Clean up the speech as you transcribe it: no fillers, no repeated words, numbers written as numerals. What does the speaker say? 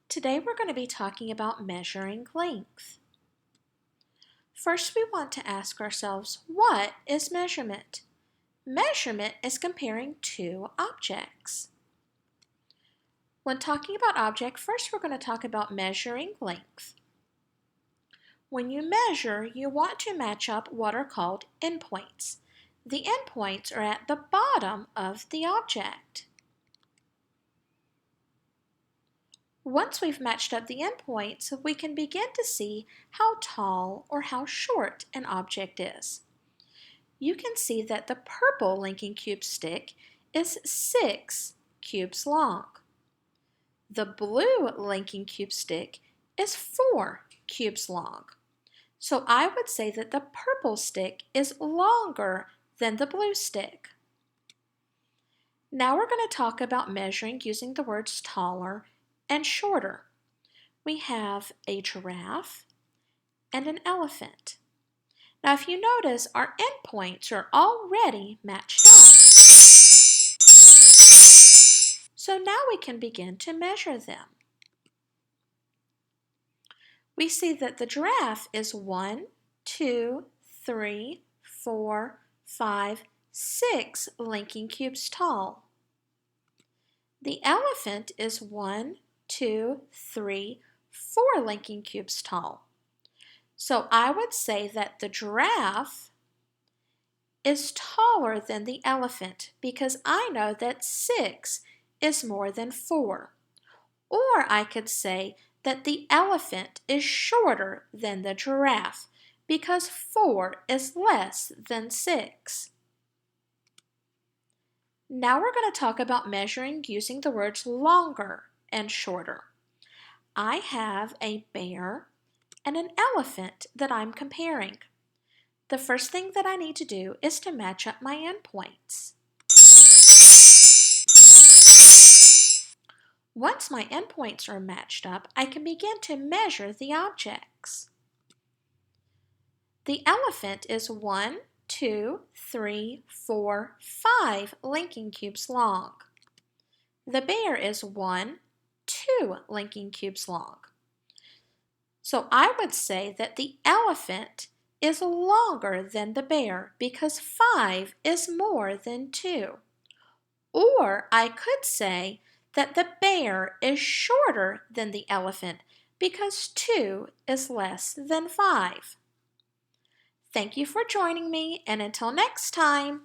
Today we're going to be talking about measuring length. First, we want to ask ourselves, what is measurement? Measurement is comparing two objects. When talking about object, first we're going to talk about measuring length. When you measure, you want to match up what are called endpoints. The endpoints are at the bottom of the object. Once we've matched up the endpoints, we can begin to see how tall or how short an object is. You can see that the purple linking cube stick is 6 cubes long. The blue linking cube stick is 4 cubes long. So I would say that the purple stick is longer than the blue stick. Now we're going to talk about measuring using the words taller and shorter. We have a giraffe and an elephant. Now if you notice, our endpoints are already matched up. So now we can begin to measure them. We see that the giraffe is 1, 2, 3, 4, 5, 6 linking cubes tall. The elephant is 1, 2, 3, 4 linking cubes tall. So I would say that the giraffe is taller than the elephant because I know that 6 is more than 4. Or I could say that the elephant is shorter than the giraffe because 4 is less than 6. Now we're going to talk about measuring using the words longer and shorter. I have a bear and an elephant that I'm comparing. The first thing that I need to do is to match up my endpoints. Once my endpoints are matched up, I can begin to measure the objects. The elephant is 1, 2, 3, 4, 5 linking cubes long. The bear is 1, 2 linking cubes long. So I would say that the elephant is longer than the bear because 5 is more than 2. Or I could say that the bear is shorter than the elephant because 2 is less than 5. Thank you for joining me, and until next time.